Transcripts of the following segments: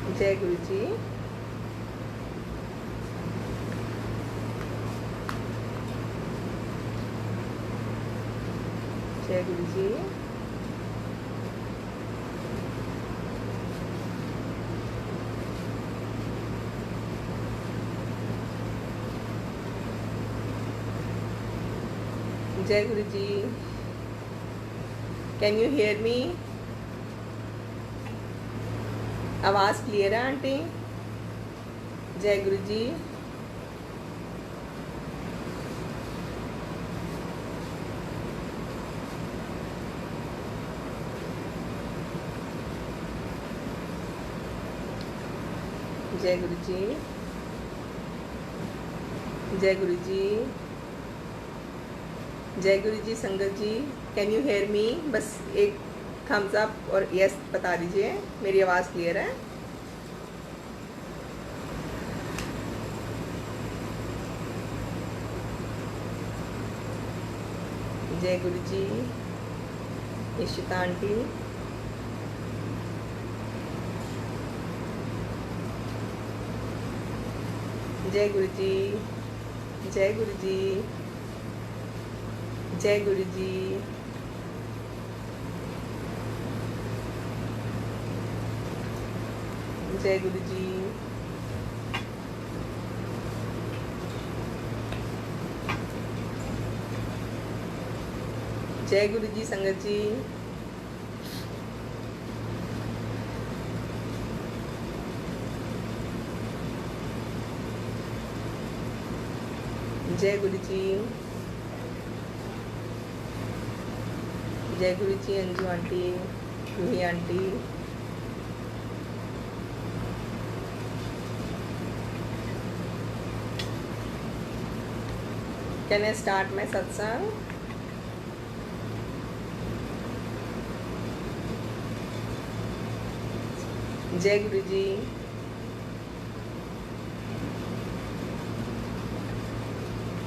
जय गुरु जी। जय गुरु जी। जय Guru ji. Can you hear me? आवाज़ क्लियर है आंटी? जय गुरु जी। जय गुरु जी। जय गुरु जी। जय गुरु जी। संगत जी, कैन यू हेयर मी? बस एक थम्स अप और यस बता दीजिए, मेरी आवाज़ क्लियर है? जय गुरु जी। इशिता आंटी। जय गुरु जी। जय गुरु जी। जय गुरु जी। जय गुरु जी। जय गुरु जी। संगत जी, जय गुरु जी। जय Guru ji. Anju aunty, Roohi aunty. Can I start my satsang? जय गुरु जी।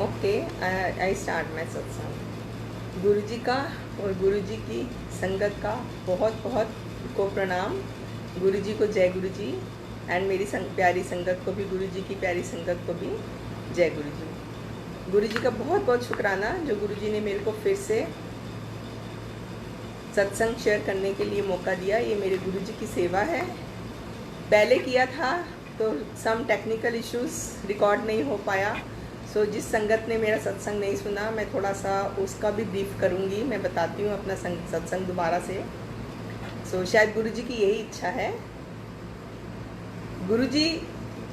ओके, आई स्टार्ट माई सत्संग। गुरु जी का और गुरु जी की संगत का बहुत बहुत को प्रणाम। गुरु जी को जय गुरु जी, एंड मेरी प्यारी संगत को भी, गुरु जी की प्यारी संगत को भी जय गुरु जी। गुरु जी का बहुत बहुत शुक्राना जो गुरु जी ने मेरे को फिर से सत्संग शेयर करने के लिए मौका दिया। ये मेरे गुरु जी की सेवा है। पहले किया था तो सम टेक्निकल इश्यूज रिकॉर्ड नहीं हो पाया। सो जिस संगत ने मेरा सत्संग नहीं सुना, मैं थोड़ा सा उसका भी ब्रीफ करूँगी। मैं बताती हूँ अपना सत्संग दोबारा से। सो शायद गुरु जी की यही इच्छा है। गुरु जी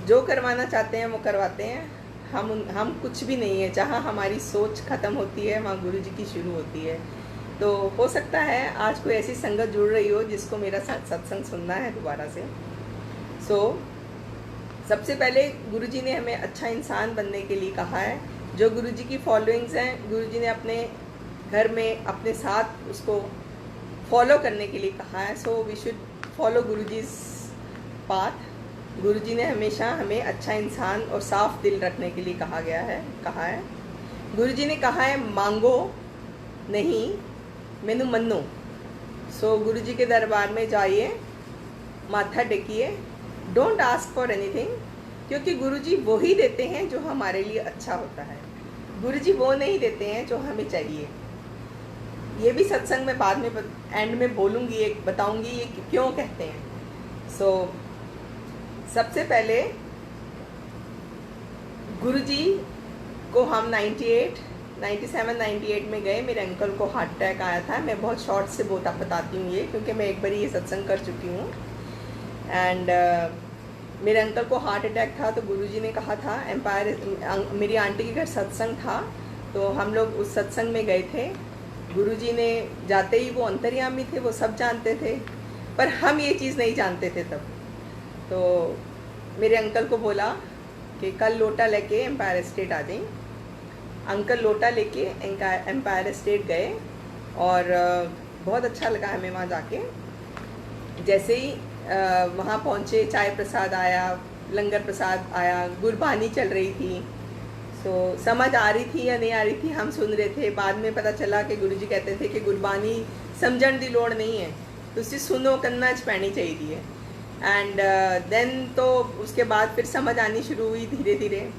जो करवाना चाहते हैं वो करवाते हैं। हम कुछ भी नहीं है। जहाँ हमारी सोच ख़त्म होती है वहाँ गुरु जी की शुरू होती है। तो हो सकता है आज कोई ऐसी संगत जुड़ रही हो जिसको मेरा सत्संग सुनना है दोबारा से। सो सबसे पहले गुरुजी ने हमें अच्छा इंसान बनने के लिए कहा है। जो गुरुजी की फॉलोइंग्स हैं, गुरुजी ने अपने घर में अपने साथ उसको फॉलो करने के लिए कहा है। So we should follow Guruji's path. Guruji ने हमेशा हमें अच्छा इंसान और साफ दिल रखने के लिए कहा है। गुरुजी ने कहा है मांगो नहीं, मैनू मनो। सो गुरुजी के दरबार में जाइए, माथा टेकिए, डोंट आस्क फॉर एनीथिंग, क्योंकि गुरुजी वो ही देते हैं जो हमारे लिए अच्छा होता है। गुरुजी वो नहीं देते हैं जो हमें चाहिए। ये भी सत्संग में बाद में एंड में बोलूँगी, एक बताऊँगी ये क्यों कहते हैं। सो सबसे पहले गुरुजी को हम 97-98 में गए। मेरे अंकल को हार्ट अटैक आया था। मैं बहुत शॉर्ट से बताती हूँ ये, क्योंकि मैं एक बार ये सत्संग कर चुकी हूँ। एंड मेरे अंकल को हार्ट अटैक था। तो गुरुजी ने कहा था मेरी आंटी के घर सत्संग था, तो हम लोग उस सत्संग में गए थे। गुरुजी ने जाते ही, वो अंतर्यामी थे, वो सब जानते थे, पर हम ये चीज़ नहीं जानते थे तब। तो मेरे अंकल को बोला कि कल लोटा लेके एम्पायर स्टेट आ जाएं। अंकल लोटा लेके एम्पायर स्टेट गए और बहुत अच्छा लगा हमें वहाँ जाके। जैसे ही वहाँ पहुँचे, चाय प्रसाद आया, लंगर प्रसाद आया, गुरबानी चल रही थी। सो समझ आ रही थी या नहीं आ रही थी, हम सुन रहे थे। बाद में पता चला कि गुरुजी कहते थे कि गुरबानी समझण दी लोड़ नहीं है, तुसी सुनो, कन्ना च पैनी चाहिए है। एंड देन तो उसके बाद फिर समझ आनी शुरू हुई धीरे धीरे।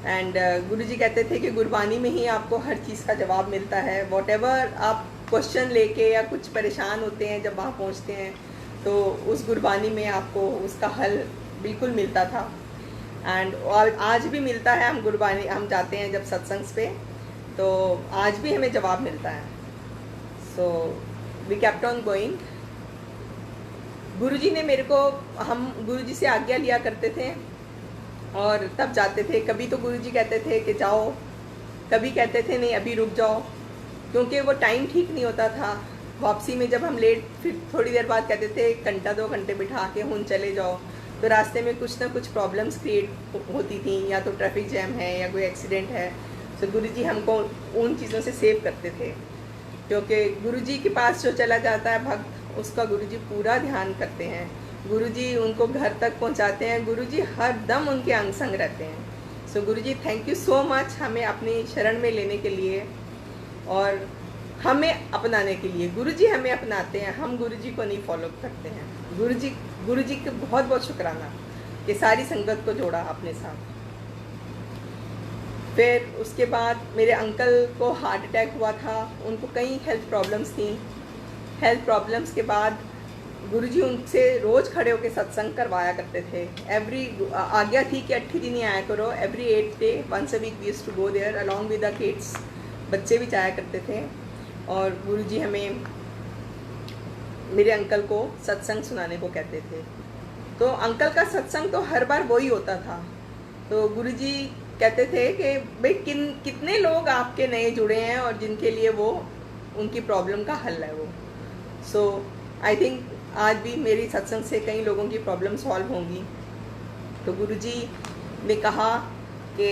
एंड गुरुजी कहते थे कि गुरबानी में ही आपको हर चीज़ का जवाब मिलता है। वॉट एवर आप क्वेश्चन लेके या कुछ परेशान होते हैं जब वहाँ पहुँचते हैं तो उस गुरबानी में आपको उसका हल बिल्कुल मिलता था। एंड आज भी मिलता है। हम गुरबानी हम जाते हैं जब सत्संग पे तो आज भी हमें जवाब मिलता है। So we kept on going. Guruji ने मेरे को, हम गुरुजी से आज्ञा लिया करते थे और तब जाते थे। कभी तो गुरुजी कहते थे कि जाओ, कभी कहते थे नहीं अभी रुक जाओ, क्योंकि वो टाइम ठीक नहीं होता था। वापसी में जब हम लेट, फिर थोड़ी देर बाद कहते थे 1 घंटा 2 घंटे बिठा के हुन चले जाओ, तो रास्ते में कुछ ना कुछ प्रॉब्लम्स क्रिएट होती थी, या तो ट्रैफिक जैम है या कोई एक्सीडेंट है। तो गुरुजी हमको उन चीज़ों से सेव करते थे, क्योंकि गुरुजी के पास जो चला जाता है भक्त, उसका गुरुजी पूरा ध्यान करते हैं। गुरुजी उनको घर तक पहुंचाते हैं। गुरुजी हर दम उनके अंग संग रहते हैं। सो गुरुजी थैंक यू सो मच हमें अपनी शरण में लेने के लिए और हमें अपनाने के लिए। गुरुजी हमें अपनाते हैं, हम गुरुजी को नहीं फॉलो करते हैं। गुरुजी के बहुत बहुत शुक्राना कि सारी संगत को जोड़ा अपने साथ। फिर उसके बाद मेरे अंकल को हार्ट अटैक हुआ था, उनको कई हेल्थ प्रॉब्लम्स थी। हेल्थ प्रॉब्लम्स के बाद गुरुजी उनसे रोज़ खड़े होकर सत्संग करवाया करते थे। आज्ञा थी कि 8 दिन ही आया करो। Every 8th day once a week we used to go there along with the kids। बच्चे भी जाया करते थे और गुरुजी हमें, मेरे अंकल को सत्संग सुनाने को कहते थे। तो अंकल का सत्संग तो हर बार वही होता था। तो गुरुजी कहते थे कि भाई कितने लोग आपके नए जुड़े हैं और जिनके लिए वो उनकी प्रॉब्लम का हल है वो। सो आई थिंक आज भी मेरी सत्संग से कई लोगों की प्रॉब्लम सॉल्व होंगी। तो गुरुजी ने कहा कि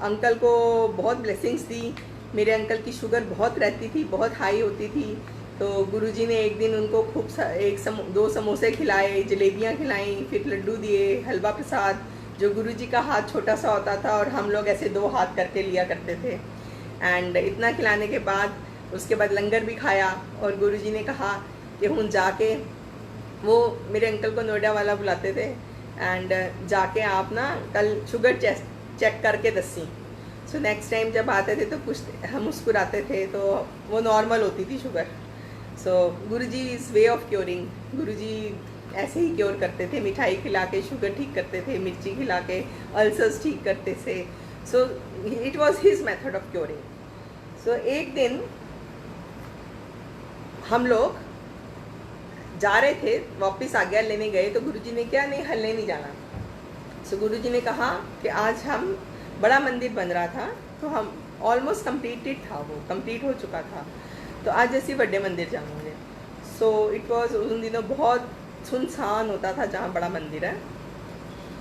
अंकल को बहुत ब्लेसिंग्स दी। मेरे अंकल की शुगर बहुत रहती थी, बहुत हाई होती थी। तो गुरुजी ने एक दिन उनको खूब 2 समोसे खिलाए, जलेबियाँ खिलाई, फिर लड्डू दिए, हलवा प्रसाद, जो गुरुजी का हाथ छोटा सा होता था और हम लोग ऐसे 2 हाथ करके लिया करते थे। एंड इतना खिलाने के बाद उसके बाद लंगर भी खाया और गुरुजी ने कहा कि हूँ जाके, वो मेरे अंकल को नोएडा वाला बुलाते थे, एंड जाके आप ना कल शुगर चेक करके दसी। सो नेक्स्ट टाइम जब आते थे तो कुछ हम मुस्कुराते थे तो वो नॉर्मल होती थी sugar. So Guruji is way of curing. Guruji ऐसे ही क्योर करते थे, मिठाई खिला के शुगर ठीक करते थे, मिर्ची खिला के अल्सर्स ठीक करते थे। So it was his method of curing. So एक दिन हम लोग जा रहे थे, वापस आज्ञा लेने गए, तो गुरुजी ने क्या, नहीं हल्ले नहीं जाना। सो गुरुजी ने कहा कि आज हम, बड़ा मंदिर बन रहा था तो हम ऑलमोस्ट कंप्लीटेड था, वो कंप्लीट हो चुका था, तो आज ऐसे बड़े मंदिर जाऊँगे। सो इट वॉज, उन दिनों बहुत सुनसान होता था जहाँ बड़ा मंदिर है।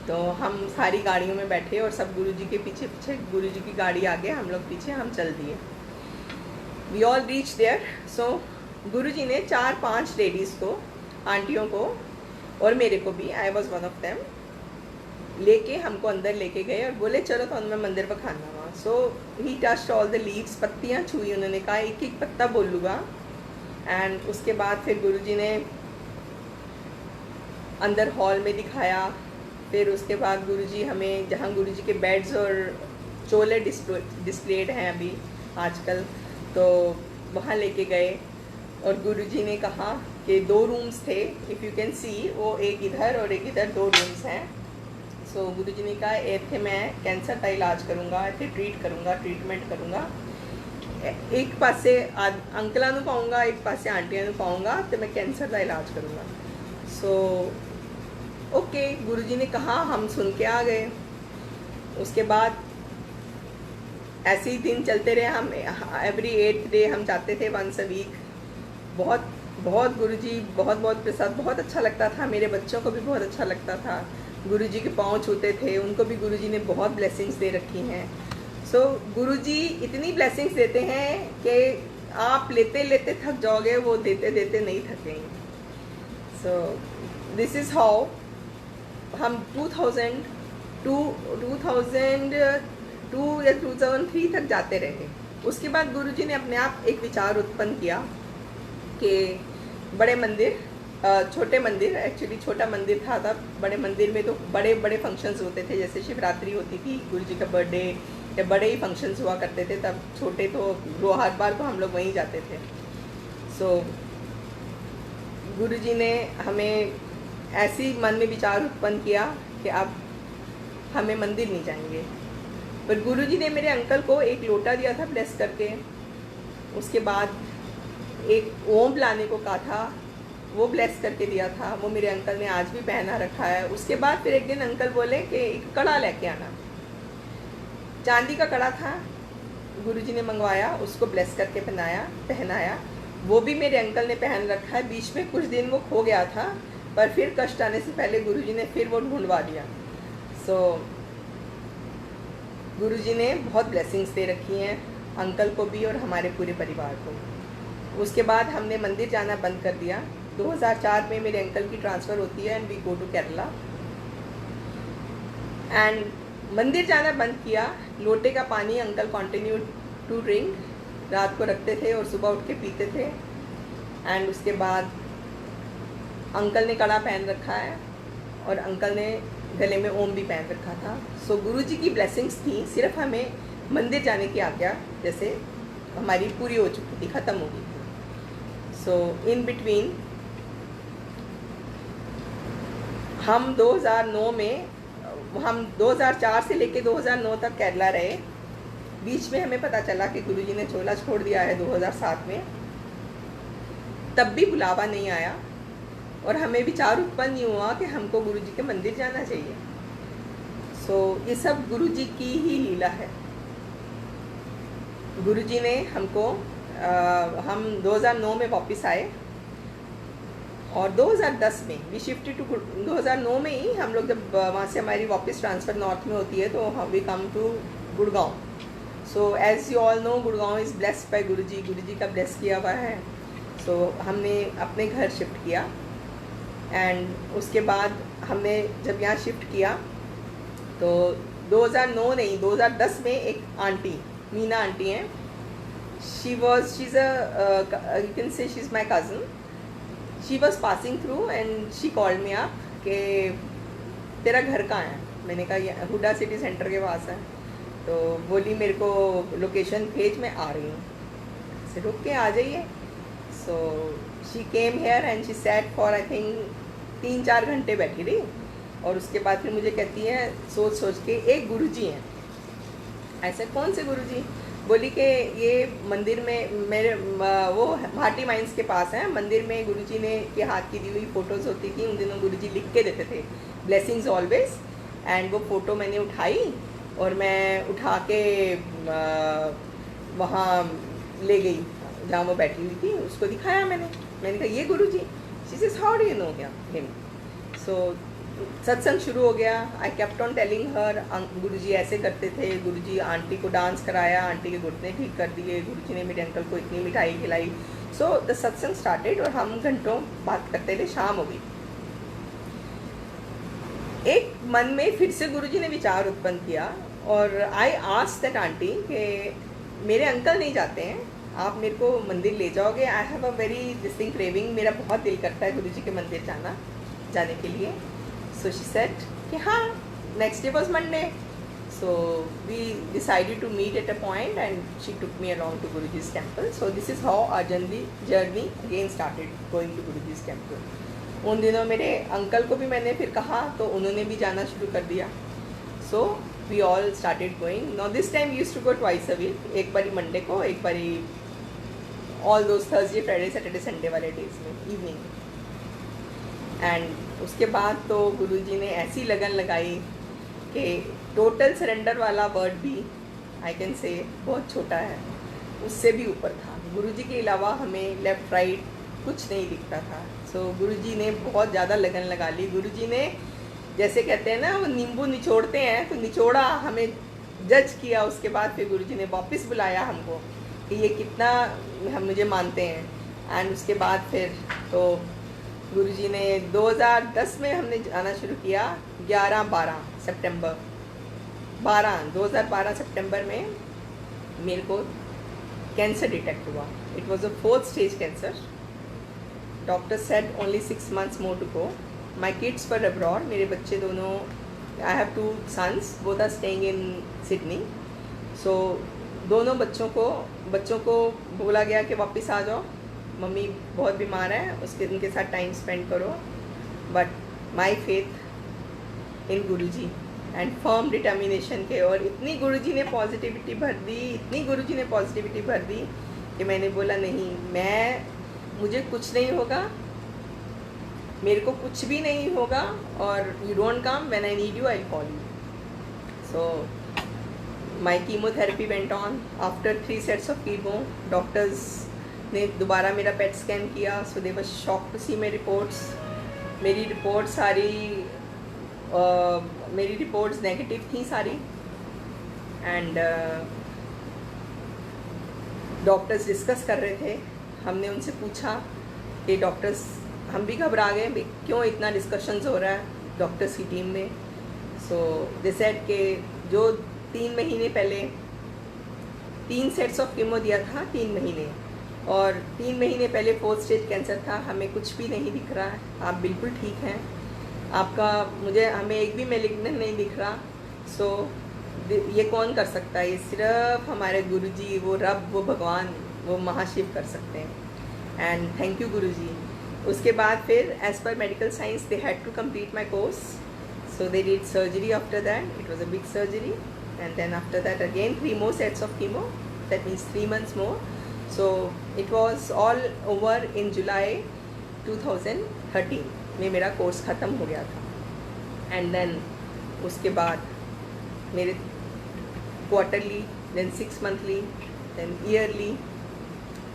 तो हम सारी गाड़ियों में बैठे और सब गुरुजी के पीछे पीछे, गुरुजी की गाड़ी आगे, हम लोग पीछे, हम चल दिए। We all reach there. So Guruji ने 4-5 लेडीज़ को, आंटियों को और मेरे को भी, I was one of them, लेके हमको अंदर लेके गए और बोले चलो तो मैं मंदिर पर खाना हुआ। So he touched all the leaves, पत्तियाँ छुई उन्होंने, कहा एक एक पत्ता बोलूँगा। एंड उसके बाद फिर गुरुजी ने अंदर हॉल में दिखाया। फिर उसके बाद गुरुजी हमें, जहाँ गुरुजी के बेड्स और चोले डिस्प्लेड हैं अभी आजकल, तो वहाँ लेके गए और गुरुजी ने कहा कि 2 रूम्स थे, इफ़ यू कैन सी, वो एक इधर और एक इधर 2 रूम्स हैं। सो गुरुजी ने कहा इतने मैं कैंसर का इलाज करूँगा, इतने ट्रीटमेंट करूँगा, एक पासे अंकलों को पाऊँगा, एक पासे आंटियों को पाऊँगा, तो मैं कैंसर का इलाज करूँगा। सो ओके, गुरुजी ने कहा, हम सुन के आ गए। उसके बाद ऐसे ही दिन चलते रहे। हम एवरी 8th day हम जाते थे, once a week। बहुत बहुत गुरुजी, बहुत बहुत प्रसाद, बहुत अच्छा लगता था। मेरे बच्चों को भी बहुत अच्छा लगता था। गुरुजी के पाँव छूते थे, उनको भी गुरुजी ने बहुत ब्लेसिंग्स दे रखी हैं। सो गुरुजी इतनी ब्लेसिंग्स देते हैं कि आप लेते लेते थक जाओगे, वो देते देते नहीं थकेंगे। सो दिस इज़ हाउ हम 2002 या 2003 तक जाते रहे। उसके बाद गुरुजी ने अपने आप एक विचार उत्पन्न किया कि बड़े मंदिर छोटे मंदिर, एक्चुअली छोटा मंदिर था तब। बड़े मंदिर में तो बड़े बड़े फंक्शंस होते थे, जैसे शिवरात्रि होती थी, गुरुजी का बर्थडे, या बड़े ही फंक्शंस हुआ करते थे। तब छोटे तो हर बार तो हम लोग वहीं जाते थे। सो गुरुजी ने हमें ऐसी मन में विचार उत्पन्न किया कि अब हमें मंदिर नहीं जाएंगे। पर गुरुजी ने मेरे अंकल को एक लोटा दिया था ब्लेस करके, उसके बाद एक ओम लाने को कहा था, वो ब्लेस करके दिया था। वो मेरे अंकल ने आज भी पहना रखा है। उसके बाद फिर एक दिन अंकल बोले कि एक कड़ा लेके आना। चांदी का कड़ा था, गुरुजी ने मंगवाया, उसको ब्लेस करके पहनाया। वो भी मेरे अंकल ने पहन रखा है। बीच में कुछ दिन वो खो गया था, पर फिर कष्ट आने से पहले गुरुजी ने फिर वो ढूंढवा दिया। सो गुरुजी ने बहुत ब्लेसिंग्स दे रखी हैं अंकल को भी और हमारे पूरे परिवार को। उसके बाद हमने मंदिर जाना बंद कर दिया। 2004 में मेरे अंकल की ट्रांसफ़र होती है and we go to Kerala. And मंदिर जाना बंद किया। लोटे का पानी अंकल कंटिन्यू टू ड्रिंक, रात को रखते थे और सुबह उठ के पीते थे। एंड उसके बाद अंकल ने कड़ा पहन रखा है और अंकल ने गले में ओम भी पहन रखा था। सो गुरुजी की ब्लेसिंग्स थी, सिर्फ हमें मंदिर जाने की आज्ञा जैसे हमारी पूरी हो चुकी थी, ख़त्म हो गई थी। सो इन बिटवीन हम 2004 से लेके 2009 तक केरला रहे। बीच में हमें पता चला कि गुरुजी ने चोला छोड़ दिया है 2007 में। तब भी बुलावा नहीं आया और हमें विचार उत्पन्न नहीं हुआ कि हमको गुरुजी के मंदिर जाना चाहिए। सो ये सब गुरुजी की ही लीला है। गुरुजी ने हमको हम 2009 में वापस आए और 2010 में वी शिफ्टेड टू 2009 में ही हम लोग जब वहाँ से हमारी वापस ट्रांसफ़र नॉर्थ में होती है तो we come to Gurgaon. So as you all know Gurgaon is blessed by Guruji, Guruji का ब्लेस किया हुआ है। सो हमने अपने घर शिफ्ट किया एंड उसके बाद हमने जब यहाँ शिफ्ट किया तो 2009 नहीं 2010 में एक आंटी, मीना आंटी हैं, she is you can say she is my cousin. She was passing through and she called me up कि तेरा घर कहाँ है। मैंने कहा हुडा सिटी सेंटर के पास है। तो बोली मेरे को लोकेशन भेज, मैं आ रही हूँ। से रुक के आ जाइए। So she came here and she sat for I think 3-4 घंटे बैठी रही और उसके बाद फिर मुझे कहती है सोच सोच के एक गुरुजी हैं। ऐसे कौन से गुरुजी? बोली कि ये मंदिर में मेरे वो भाटी माइंस के पास है, मंदिर में गुरुजी ने के हाथ की दी हुई फ़ोटोज़ होती थी। उन दिनों गुरुजी लिख के देते थे ब्लेसिंग्स ऑलवेज। एंड वो फ़ोटो मैंने उठाई और मैं उठा के वहाँ ले गई जहाँ वो बैठी हुई थी, उसको दिखाया मैंने कहा ये Guruji. She says how do you know him? So सत्संग शुरू हो गया। I kept on telling her Guruji ऐसे करते थे, गुरुजी आंटी को डांस कराया, आंटी के घुटने ठीक कर दिए, गुरुजी ने मेरे अंकल को इतनी मिठाई खिलाई। सो द सत्संग स्टार्टेड और हम घंटों बात करते थे। शाम हो गई। एक मन में फिर से गुरुजी ने विचार उत्पन्न किया और आई आस्क्ड दैट आंटी कि मेरे अंकल नहीं जाते हैं, आप मेरे को मंदिर ले जाओगे? I have a very distinct craving, मेरा बहुत दिल करता है गुरुजी के मंदिर जाने के लिए। So she said कि हाँ, next day was Monday. So we decided to meet at a point and she took me along to Guruji's temple. So this is how our journey again started, going to Guruji's temple. उन दिनों मेरे uncle को भी मैंने फिर कहा तो उन्होंने भी जाना शुरू कर दिया। So we all started going. Now this time we used to go twice a week. एक बारी मंडे को, एक बारी all those Thursday, Friday, Saturday, Sunday वाले डेज में इवनिंग। एंड उसके बाद तो गुरुजी ने ऐसी लगन लगाई कि टोटल सरेंडर वाला वर्ड भी आई कैन से बहुत छोटा है, उससे भी ऊपर था। गुरुजी के अलावा हमें लेफ़्ट राइट कुछ नहीं दिखता था। सो गुरुजी ने बहुत ज़्यादा लगन लगा ली। गुरुजी ने जैसे कहते हैं ना वो नींबू निचोड़ते हैं, तो निचोड़ा, हमें जज किया। उसके बाद फिर गुरुजी ने वापस बुलाया हमको कि ये कितना हम मुझे मानते हैं। एंड उसके बाद फिर तो गुरुजी ने 2010 में हमने आना शुरू किया। 2012 सितंबर में मेरे को कैंसर डिटेक्ट हुआ। It was a 4th stage cancer doctor said only 6 months more to go. My kids were abroad. मेरे बच्चे दोनों, I have 2 sons, both are staying in Sydney. So दोनों बच्चों को बोला गया कि वापस आ जाओ, मम्मी बहुत बीमार है, उनके साथ टाइम स्पेंड करो. But my faith in Guruji and firm determination के, और इतनी गुरुजी ने पॉजिटिविटी भर दी कि मैंने बोला नहीं, मुझे कुछ नहीं होगा, मेरे को कुछ भी नहीं होगा, और you don't come, when I need you I call you. So my chemotherapy went on. After 3 sets of chemo, doctors ने दोबारा मेरा पेट स्कैन किया. So they was shocked to see my reports. मेरी रिपोर्ट्स नेगेटिव थी सारी. And doctors discuss कर रहे थे. हमने उनसे पूछा कि डॉक्टर्स, हम भी घबरा गए, क्यों इतना डिस्कशंस हो रहा है डॉक्टर्स की टीम में. सो दे सेड कि जो 3 महीने पहले 3 sets ऑफ कीमो दिया था, 3 महीने, और 3 महीने पहले 4th stage कैंसर था, हमें कुछ भी नहीं दिख रहा है, आप बिल्कुल ठीक हैं, हमें एक भी मैलिग्नेंट नहीं दिख रहा. सो ये कौन कर सकता है? ये सिर्फ हमारे गुरुजी, वो रब, वो भगवान, वो महाशिव कर सकते हैं. एंड थैंक यू गुरुजी. उसके बाद फिर एज पर medical science they had to complete my course. So they did surgery after that. It was a big surgery. And then after that again 3 more sets of chemo. That means 3 months more. So it was all over in July 2013 में मेरा course ख़त्म हो गया था. And then उसके बाद मेरे quarterly, then 6 monthly, then yearly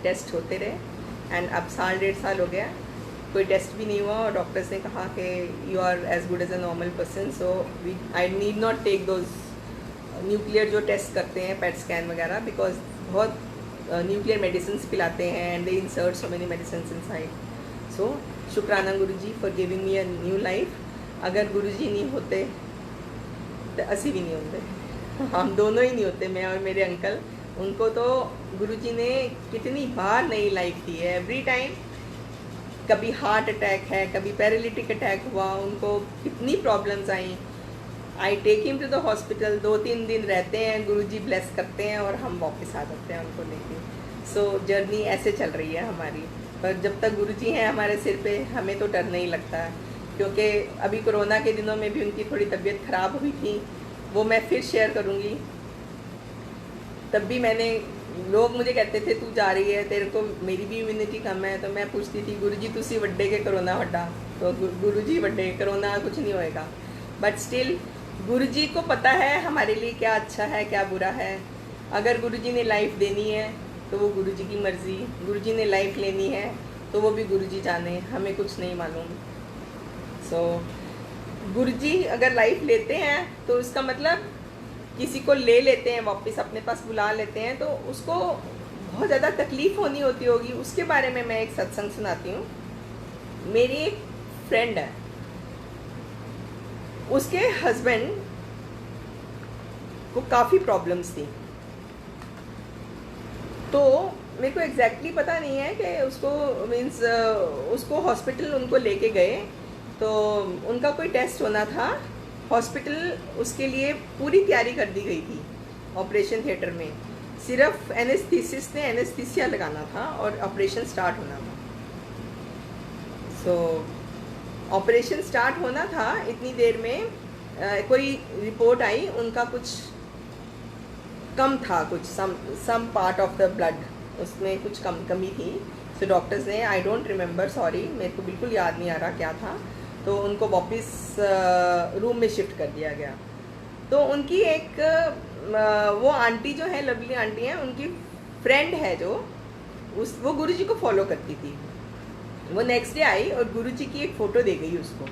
test होते रहे. एंड अब 1.5 साल हो गया, कोई टेस्ट भी नहीं हुआ, और डॉक्टर्स ने कहा कि you are as good as a normal person. So I need not take those nuclear जो टेस्ट करते हैं, पेट स्कैन वगैरह, बिकॉज बहुत न्यूक्लियर मेडिसिन पिलाते हैं and they insert so many medicine inside. So शुक्राना Guruji for giving me a new life. अगर गुरुजी नहीं होते तो असी भी नहीं होते, हम दोनों ही नहीं होते, मैं और मेरे अंकल. उनको तो गुरुजी ने कितनी बार नई लाइफ दी है. एवरी टाइम, कभी हार्ट अटैक है, कभी पैरालिटिक अटैक हुआ, उनको कितनी प्रॉब्लम्स आई. I take him to the hospital, 2-3 दिन रहते हैं, गुरुजी ब्लेस करते हैं, और हम वापस आ जाते हैं उनको लेके. सो जर्नी ऐसे चल रही है हमारी. पर जब तक गुरुजी हैं हमारे सिर पे, हमें तो डर नहीं लगता है. क्योंकि अभी कोरोना के दिनों में भी उनकी थोड़ी तबीयत ख़राब हुई थी, वो मैं फिर शेयर करूँगी. तब भी लोग मुझे कहते थे तू जा रही है, तेरे को, मेरी भी इम्यूनिटी कम है, तो मैं पूछती थी गुरुजी तुसी वड्डे के कोरोना वड्डा, तो गुरुजी वड्डे, कोरोना कुछ नहीं होएगा. बट स्टिल गुरुजी को पता है हमारे लिए क्या अच्छा है, क्या बुरा है. अगर गुरुजी ने लाइफ देनी है तो वो गुरुजी की मर्ज़ी, गुरुजी ने लाइफ लेनी है तो वो भी गुरुजी जाने, हमें कुछ नहीं मालूम. सो गुरुजी अगर लाइफ लेते हैं तो उसका मतलब किसी को ले लेते हैं वापस, अपने पास बुला लेते हैं, तो उसको बहुत ज़्यादा तकलीफ़ होनी होगी. उसके बारे में मैं एक सत्संग सुनाती हूँ. मेरी एक फ्रेंड है, उसके हस्बैंड को काफ़ी प्रॉब्लम्स थी. तो मेरे को एग्जैक्टली पता नहीं है कि उसको हॉस्पिटल उनको लेके गए, तो उनका कोई टेस्ट होना था. हॉस्पिटल उसके लिए पूरी तैयारी कर दी गई थी. ऑपरेशन थिएटर में सिर्फ एनेस्थीसिस्ट ने एनेस्थीसिया लगाना था और ऑपरेशन स्टार्ट होना था. सो ऑपरेशन स्टार्ट होना था, इतनी देर में कोई रिपोर्ट आई, उनका कुछ कम था, कुछ some part of the blood, उसमें कुछ कमी थी. सो डॉक्टर्स ने, आई डोंट रिमेंबर, सॉरी, मेरे को बिल्कुल याद नहीं आ रहा क्या था, तो उनको वापस रूम में शिफ्ट कर दिया गया. तो उनकी एक वो आंटी जो है, लवली आंटी हैं, उनकी फ्रेंड है जो वो गुरुजी को फॉलो करती थी. वो नेक्स्ट डे आई और गुरुजी की एक फ़ोटो दे गई उसको,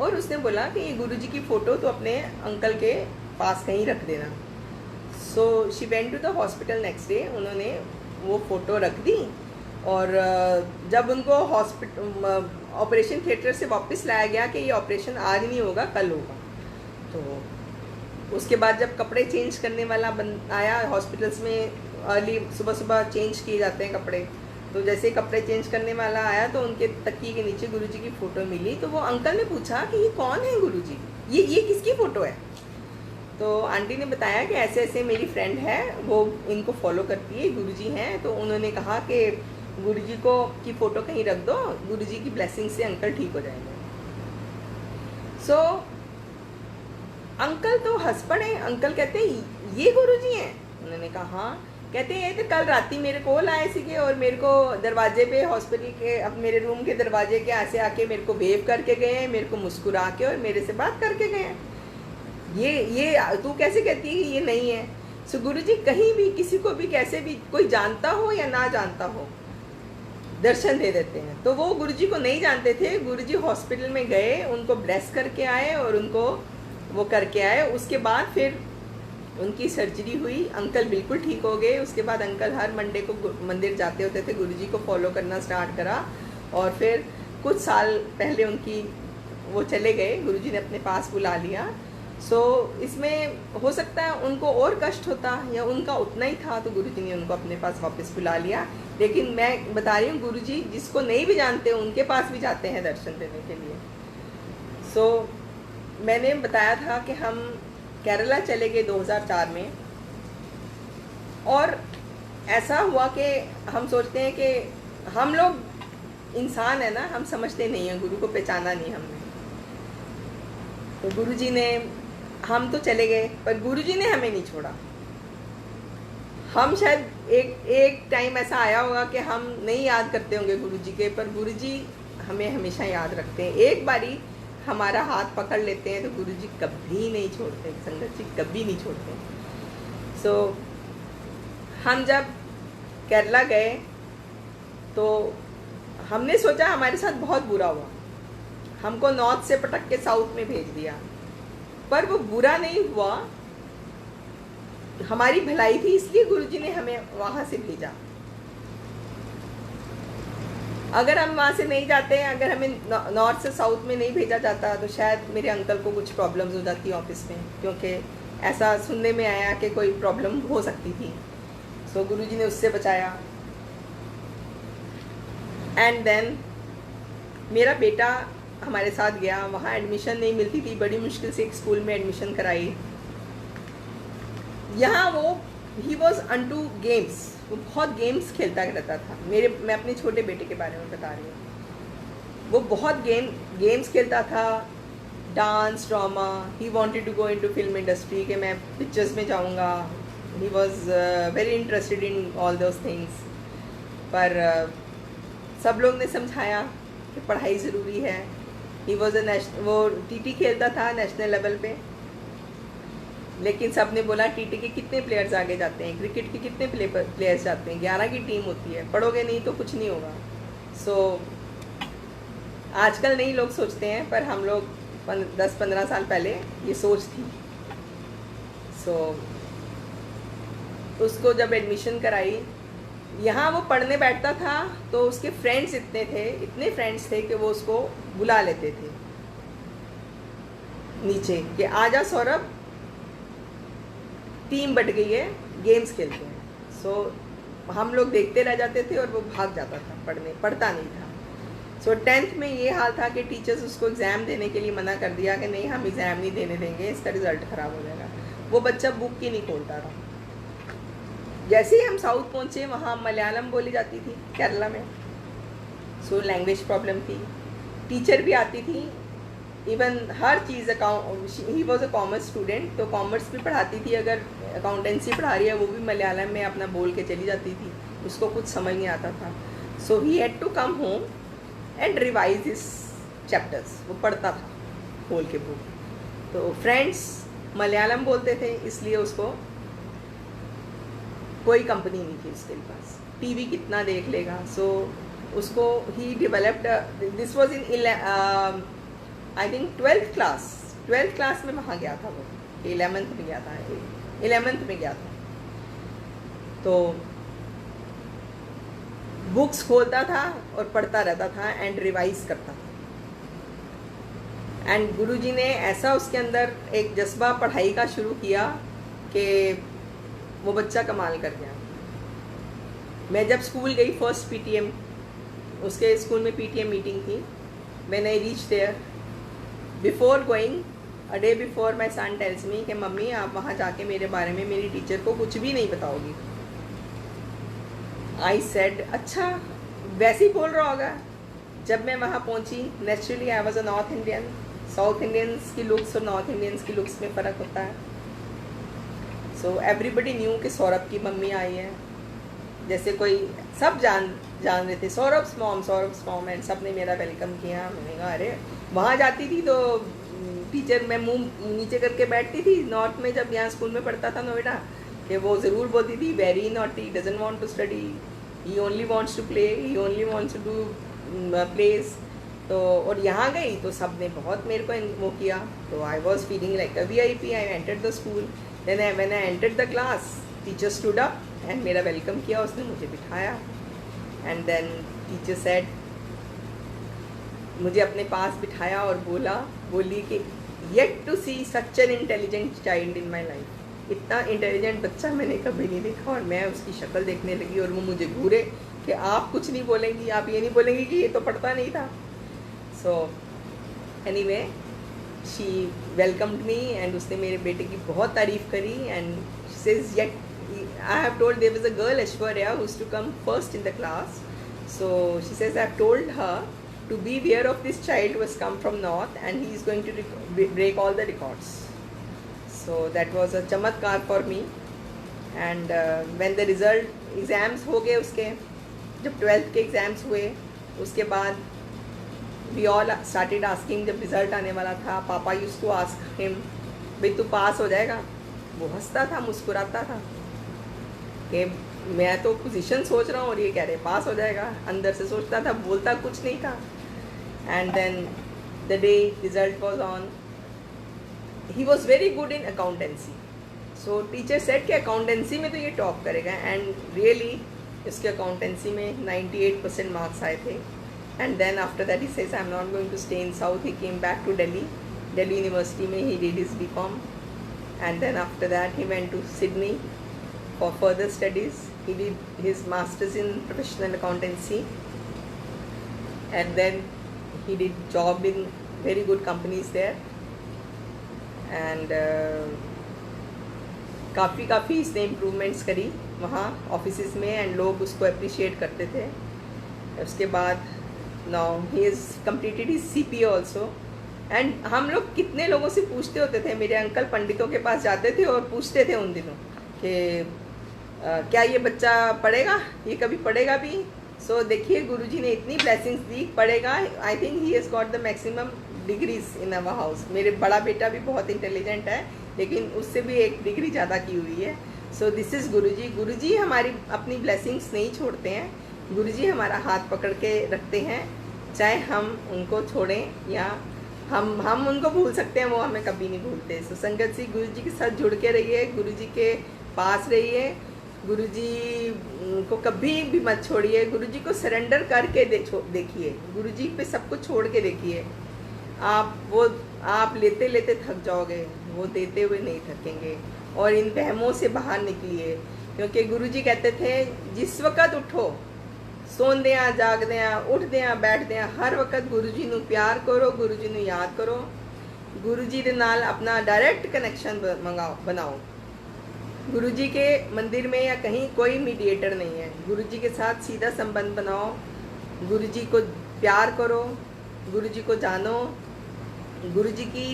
और उसने बोला कि ये गुरुजी की फ़ोटो तो अपने अंकल के पास कहीं रख देना. So she went to the hospital next day. उन्होंने वो फ़ोटो रख दी, और जब उनको ऑपरेशन थिएटर से वापस लाया गया कि ये ऑपरेशन आज नहीं होगा, कल होगा, तो उसके बाद जब कपड़े चेंज करने वाला आया, हॉस्पिटल्स में अर्ली सुबह सुबह चेंज किए जाते हैं कपड़े, तो जैसे कपड़े चेंज करने वाला आया तो उनके तकिए के नीचे गुरुजी की फ़ोटो मिली, तो वो अंकल ने पूछा कि ये कौन है गुरुजी, ये किसकी फ़ोटो है। तो आंटी ने बताया कि ऐसे ऐसे मेरी फ्रेंड है, वो इनको फॉलो करती है, गुरुजी हैं। तो उन्होंने कहा कि गुरुजी को की फ़ोटो कहीं रख दो, गुरुजी की ब्लेसिंग से अंकल ठीक हो जाएंगे। सो अंकल तो हंस पड़े। अंकल कहते हैं ये गुरुजी हैं। उन्होंने कहा हाँ। कहते हैं तो कल रात ही मेरे कॉल आए थे और मेरे को दरवाजे पे हॉस्पिटल के, अब मेरे रूम के दरवाजे के ऐसे आके मेरे को वेव करके गए हैं, मेरे को मुस्कुरा के और मेरे से बात करके गए हैं। ये तू कैसे कहती है कि ये नहीं है। सो गुरुजी कहीं भी किसी को भी कैसे भी, कोई जानता हो या ना जानता हो, दर्शन दे देते हैं। तो वो गुरुजी को नहीं जानते थे। गुरुजी हॉस्पिटल में गए, उनको ब्लेस करके आए और उनको वो करके आए। उसके बाद फिर उनकी सर्जरी हुई, अंकल बिल्कुल ठीक हो गए। उसके बाद अंकल हर मंडे को मंदिर जाते होते थे, गुरुजी को फॉलो करना स्टार्ट करा। और फिर कुछ साल पहले उनकी वो चले गए, गुरुजी ने अपने पास बुला लिया। सो इसमें हो सकता है उनको और कष्ट होता या उनका उतना ही था, तो गुरुजी ने उनको अपने पास वापस बुला लिया। लेकिन मैं बता रही हूँ, गुरुजी जिसको नहीं भी जानते उनके पास भी जाते हैं दर्शन देने के लिए। सो मैंने बताया था कि हम केरला चले गए 2004 में, और ऐसा हुआ कि हम सोचते हैं कि हम लोग इंसान है ना, हम समझते नहीं हैं, गुरु को पहचाना नहीं हमने। तो गुरुजी ने, हम तो चले गए पर गुरुजी ने हमें नहीं छोड़ा। हम शायद एक टाइम ऐसा आया होगा कि हम नहीं याद करते होंगे गुरुजी के, पर गुरुजी हमें हमेशा याद रखते हैं। एक बारी हमारा हाथ पकड़ लेते हैं तो गुरुजी कभी नहीं छोड़ते, संगत जी कभी नहीं छोड़ते। सो हम जब केरला गए तो हमने सोचा हमारे साथ बहुत बुरा हुआ, हमको नॉर्थ से पटक के साउथ में भेज दिया। पर वो बुरा नहीं हुआ, हमारी भलाई थी, इसलिए गुरुजी ने हमें वहाँ से भेजा। अगर हम वहाँ से नहीं जाते, अगर हमें नॉर्थ से साउथ में नहीं भेजा जाता तो शायद मेरे अंकल को कुछ प्रॉब्लम्स हो जाती ऑफिस में, क्योंकि ऐसा सुनने में आया कि कोई प्रॉब्लम हो सकती थी। सो गुरुजी ने उससे बचाया। एंड देन मेरा बेटा हमारे साथ गया, वहाँ एडमिशन नहीं मिलती थी, बड़ी मुश्किल से एक स्कूल में एडमिशन कराई। यहाँ वो ही वॉज अनटू गेम्स, वो बहुत गेम्स खेलता रहता था। मैं अपने छोटे बेटे के बारे में बता रही हूँ। वो बहुत गेम्स खेलता था, dance, drama. He wanted to go into film industry, कि मैं पिक्चर्स में जाऊँगा। He was very interested in all those things. पर सब लोग ने समझाया कि पढ़ाई ज़रूरी है। ही वॉज वो टीटी खेलता था नेशनल लेवल पे, लेकिन सब ने बोला टीटी के कितने प्लेयर्स आगे जाते हैं, क्रिकेट के कितने प्लेयर्स जाते हैं, 11 की टीम होती है, पढ़ोगे नहीं तो कुछ नहीं होगा। सो आजकल नहीं लोग सोचते हैं, पर हम लोग 10-15 साल पहले ये सोच थी। सो उसको जब एडमिशन कराई, यहाँ वो पढ़ने बैठता था तो उसके फ्रेंड्स इतने फ्रेंड्स थे कि वो उसको बुला लेते थे नीचे कि आजा सौरभ, टीम बट गई है, गेम्स खेलते हैं। सो हम लोग देखते रह जाते थे और वो भाग जाता था, पढ़ता नहीं था। सो 10th में ये हाल था कि टीचर्स उसको एग्ज़ाम देने के लिए मना कर दिया कि नहीं, हम एग्ज़ाम नहीं देने देंगे, इसका रिज़ल्ट ख़राब हो जाएगा। वो बच्चा बुक ही नहीं खोलता रहा। जैसे ही हम साउथ पहुँचे, वहाँ मलयालम बोली जाती थी केरला में। सो लैंग्वेज प्रॉब्लम थी, टीचर भी आती थी, even her cheese he was a commerce student, तो कॉमर्स भी पढ़ाती थी। अगर अकाउंटेंसी पढ़ा रही है वो भी मलयालम में अपना बोल के चली जाती थी, उसको कुछ समझ नहीं आता था। So he had to come home and revise his chapters. वो पढ़ता था खोल के बुक। तो फ्रेंड्स मलयालम बोलते थे, इसलिए उसको कोई कंपनी नहीं थी उसके पास, टीवी कितना देख लेगा। सो उसको he developed, this was in I think 12th class में वहाँ गया था वो, 11th में गया था, 11th में गया था। तो बुक्स खोलता था और पढ़ता रहता था एंड रिवाइज करता था। एंड गुरुजी ने ऐसा उसके अंदर एक जज्बा पढ़ाई का शुरू किया कि वो बच्चा कमाल कर गया। मैं जब स्कूल गई फर्स्ट पीटीएम, उसके स्कूल में पीटीएम मीटिंग थी, when I reach there, before going a day before my son tells me कि मम्मी आप वहाँ जाके मेरे बारे में मेरी टीचर को कुछ भी नहीं बताओगी। आई सेड अच्छा, वैसे ही बोल रहा होगा। जब मैं वहाँ पहुँची, naturally I was a north Indian, south Indians की लुक्स और नॉर्थ इंडियंस की लुक्स में फ़र्क होता है। सो एवरीबडी न्यू कि सौरभ की मम्मी आई है, जैसे कोई सब जान रहे थे, सौरभ्स मॉम, एंड सब ने मेरा वेलकम किया। मैंने कहा अरे, वहाँ जाती थी तो टीचर, मैं मुंह नीचे करके बैठती थी नॉर्थ में, जब यहाँ स्कूल में पढ़ता था नोएडा, कि वो ज़रूर बोलती थी very naughty, doesn't want to study, he only wants to play, he only wants to do plays. तो और यहाँ गई तो सब ने बहुत मेरे को वो किया, तो I was feeling like a VIP। I entered the school, then when I entered the class, teacher stood up and मेरा वेलकम किया, उसने मुझे बिठाया, एंड देन टीचर सेड, मुझे अपने पास बिठाया और बोली कि yet to see such an intelligent child in my life. इतना इंटेलिजेंट बच्चा मैंने कभी नहीं देखा। और मैं उसकी शक्ल देखने लगी और वो मुझे घूरे कि आप कुछ नहीं बोलेंगी, आप ये नहीं बोलेंगी कि ये तो पढ़ता नहीं था। So anyway, she welcomed me and उसने मेरे बेटे की बहुत तारीफ़ करी, and she says yet, I have told there was a girl Aishwarya who used to come first in the class. So she says I have told her to be aware of this child who has come from north and he is going to break all the records. So that was a chamatkar for me. And when the result exams हो गए उसके, जब 12th के exams हुए उसके बाद we all started asking, जब result आने वाला था, पापा used to ask him, भाई तू पास हो जाएगा? वो हंसता था, मुस्कुराता था कि मैं तो पोजीशन सोच रहा हूँ और ये कह रहे पास हो जाएगा। अंदर से सोचता था, बोलता कुछ नहीं था। And then the day result was on, he was very good in accountancy. So teacher said कि अकाउंटेंसी में तो ये टॉप करेगा, एंड रियली इसके अकाउंटेंसी में 98% मार्क्स आए थे। And then after that he says I am not going to stay in south, he came back to Delhi university में he did his BCom, and then after that he went to Sydney for further studies. He did his masters in professional accountancy, and then he did job in very good companies there, and काफ़ी इसने improvements करी वहाँ offices में, and लोग उसको appreciate करते थे। उसके बाद now he is completed his CPA also. And हम लोग कितने लोगों से पूछते होते थे, मेरे अंकल पंडितों के पास जाते थे और पूछते थे उन दिनों कि क्या ये बच्चा पढ़ेगा, ये कभी पढ़ेगा भी। सो देखिए गुरुजी ने इतनी ब्लेसिंग्स दी, पढ़ेगा। I think he has got the maximum degrees in our house. मेरे बड़ा बेटा भी बहुत इंटेलिजेंट है, लेकिन उससे भी एक डिग्री ज़्यादा की हुई है। सो दिस इज़ गुरुजी। गुरुजी हमारी अपनी ब्लेसिंग्स नहीं छोड़ते हैं, गुरुजी हमारा हाथ पकड़ के रखते हैं, चाहे हम उनको छोड़ें या हम उनको भूल सकते हैं, वो हमें कभी नहीं भूलते। सो संगत जी, गुरुजी के साथ जुड़ के रहिए, गुरुजी के पास रहिए, गुरुजी को कभी भी मत छोड़िए, गुरुजी को सरेंडर करके देखिए, गुरुजी पे सब कुछ छोड़ के देखिए। आप लेते लेते थक जाओगे, वो देते हुए नहीं थकेंगे। और इन वहमों से बाहर निकलिए, क्योंकि गुरुजी कहते थे जिस वक़्त उठो, सोंदे आ जागदे आ, उठदे आ बैठदे आ, हर वक्त गुरुजी नू प्यार करो, गुरुजी नू याद करो, गुरुजी दे नाल अपना डायरेक्ट कनैक्शन बनाओ। गुरुजी के मंदिर में या कहीं कोई मीडिएटर नहीं है, गुरुजी के साथ सीधा संबंध बनाओ, गुरुजी को प्यार करो, गुरुजी को जानो, गुरुजी की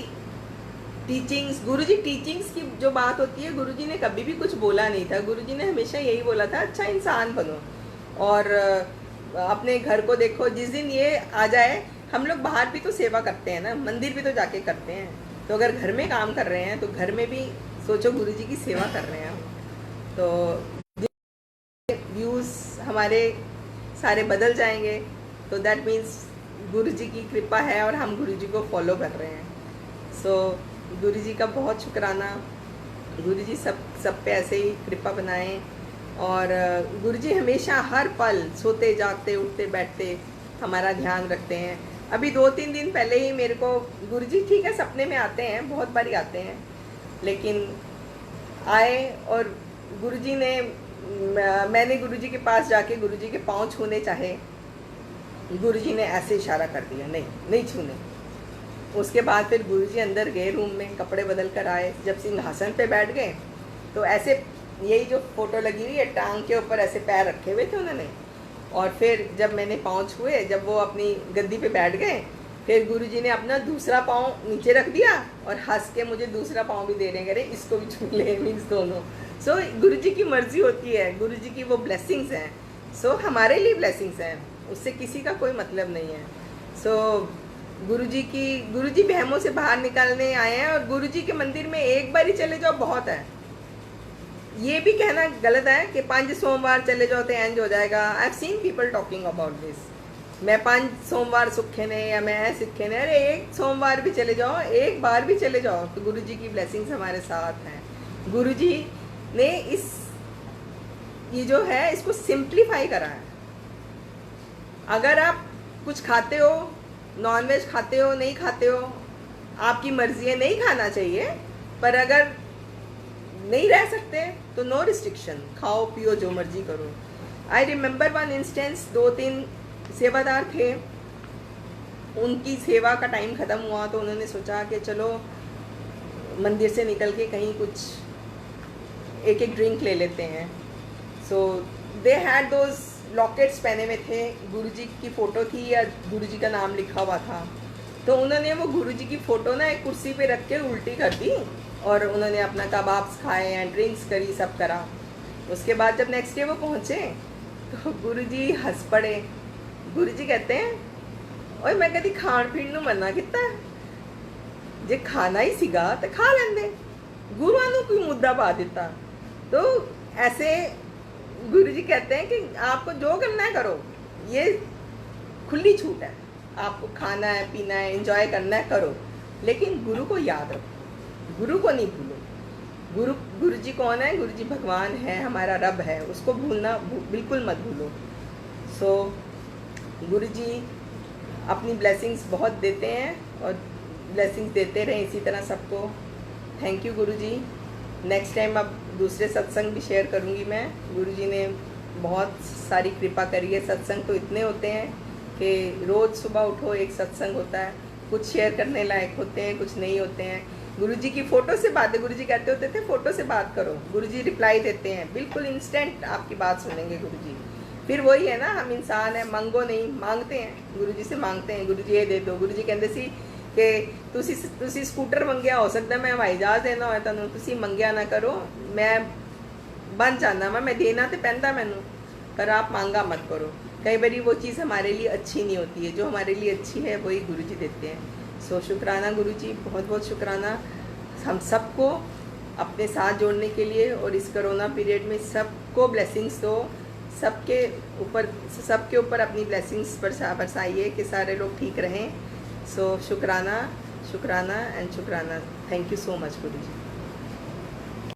टीचिंग्स की जो बात होती है, गुरुजी ने कभी भी कुछ बोला नहीं था। गुरुजी ने हमेशा यही बोला था अच्छा इंसान बनो और अपने घर को देखो। जिस दिन ये आ जाए, हम लोग बाहर भी तो सेवा करते हैं ना, मंदिर भी तो जाके करते हैं, तो अगर घर में काम कर रहे हैं तो घर में भी सोचो गुरुजी की सेवा कर रहे हैं हम। तो व्यूज़ हमारे सारे बदल जाएंगे, तो दैट मीन्स गुरुजी की कृपा है और हम गुरुजी को फॉलो कर रहे हैं। सो गुरुजी का बहुत शुक्राना, गुरुजी सब पे ऐसे ही कृपा बनाएं। और गुरुजी हमेशा हर पल सोते जागते उठते बैठते हमारा ध्यान रखते हैं। अभी 2-3 दिन पहले ही मेरे को गुरुजी, ठीक है सपने में आते हैं, बहुत बारी आते हैं, लेकिन आए और गुरुजी ने मैंने गुरुजी के पास जाके गुरुजी के पाँव छूने चाहे, गुरुजी ने ऐसे इशारा कर दिया, नहीं नहीं छूने। उसके बाद फिर गुरुजी अंदर गए रूम में, कपड़े बदल कर आए। जब सिंहासन पे बैठ गए तो ऐसे, यही जो फोटो लगी हुई है, टांग के ऊपर ऐसे पैर रखे हुए थे उन्होंने। और फिर जब मैंने पाँव छुए, जब वो अपनी गद्दी पे बैठ गए, फिर गुरुजी ने अपना दूसरा पाँव नीचे रख दिया और हंस के मुझे दूसरा पाँव भी दे रहे हैं, अरे इसको भी छू ले, मीन्स दोनों। सो गुरुजी की मर्जी होती है, गुरुजी की वो ब्लेसिंग्स हैं। सो हमारे लिए ब्लेसिंग्स हैं, उससे किसी का कोई मतलब नहीं है। सो गुरुजी बहमों से बाहर निकालने आए हैं, और गुरुजी के मंदिर में एक बार ही चले जाओ बहुत है। ये भी कहना गलत है कि 5 सोमवार चले जाओ तो एंज हो जाएगा। I have seen people talking about this, मैं 5 सोमवार सुखे ने या मैं सिखे ने। अरे एक सोमवार भी चले जाओ, एक बार भी चले जाओ तो गुरुजी की ब्लेसिंग्स हमारे साथ हैं। गुरुजी ने ये जो है इसको सिंप्लीफाई करा है। अगर आप कुछ खाते हो, नॉनवेज खाते हो, नहीं खाते हो, आपकी मर्जी है, नहीं खाना चाहिए। पर अगर नहीं रह सकते तो नो रिस्ट्रिक्शन, खाओ पियो जो मर्जी करो। आई रिमेंबर वन इंस्टेंस, 2-3 सेवादार थे, उनकी सेवा का टाइम ख़त्म हुआ तो उन्होंने सोचा कि चलो मंदिर से निकल के कहीं कुछ एक ड्रिंक ले लेते हैं। सो दे हैड दोज लॉकेट्स पहने हुए थे, गुरुजी की फ़ोटो थी या गुरुजी का नाम लिखा हुआ था। तो उन्होंने वो गुरुजी की फ़ोटो ना एक कुर्सी पे रख के उल्टी कर दी और उन्होंने अपना कबाब्स खाए एंड ड्रिंक्स करी, सब करा। उसके बाद जब नेक्स्ट डे वो पहुँचे तो गुरुजी हंस पड़े। गुरुजी कहते हैं, ओए मैं कभी खाण पीण नूं मना किता, जे खाना ही सीगा तो खा लेंदे, गुरुआं नूं कोई मुद्दा पा दिता। तो ऐसे गुरुजी कहते हैं कि आपको जो करना है करो, ये खुली छूट है, आपको खाना है, पीना है, एंजॉय करना है, करो, लेकिन गुरु को याद रखो, गुरु को नहीं भूलो। गुरुजी कौन है? गुरुजी भगवान है, हमारा रब है, उसको भूलना बिल्कुल मत भूलो। सो गुरुजी अपनी ब्लेसिंग्स बहुत देते हैं और ब्लेसिंग्स देते रहें इसी तरह सबको। Thank you Guruji. Next time अब दूसरे सत्संग भी शेयर करूँगी मैं। गुरुजी ने बहुत सारी कृपा करी है। सत्संग तो इतने होते हैं कि रोज़ सुबह उठो एक सत्संग होता है, कुछ शेयर करने लायक होते हैं, कुछ नहीं होते हैं। गुरुजी की फ़ोटो से बातें, गुरुजी कहते होते थे फ़ोटो से बात करो, गुरुजी रिप्लाई देते हैं, बिल्कुल इंस्टेंट आपकी बात सुनेंगे गुरुजी। फिर वही है ना, हम इंसान हैं, मंगो नहीं, मांगते हैं, गुरुजी से मांगते हैं, गुरुजी ये दे दो। गुरुजी कहते सी कि तुसी स्कूटर मंगिया, हो सकता है मैं हवाई जहाज देना होए तुहानू, तुसी मंगिया ना करो, मैं बन जाना मैं देना तो पैंदा मैनू, पर आप मांगा मत करो। कई बार वो चीज़ हमारे लिए अच्छी नहीं होती है, जो हमारे लिए अच्छी है वही गुरुजी देते हैं। सो शुक्राना गुरुजी, बहुत बहुत शुक्राना हम सबको अपने साथ जोड़ने के लिए, और इस कोरोना पीरियड में सबको ब्लेसिंग्स दो, सबके ऊपर अपनी ब्लेसिंग्स बरसाइए कि सारे लोग ठीक रहें। सो शुक्राना, शुक्राना एंड शुक्राना। Thank you so much Guruji.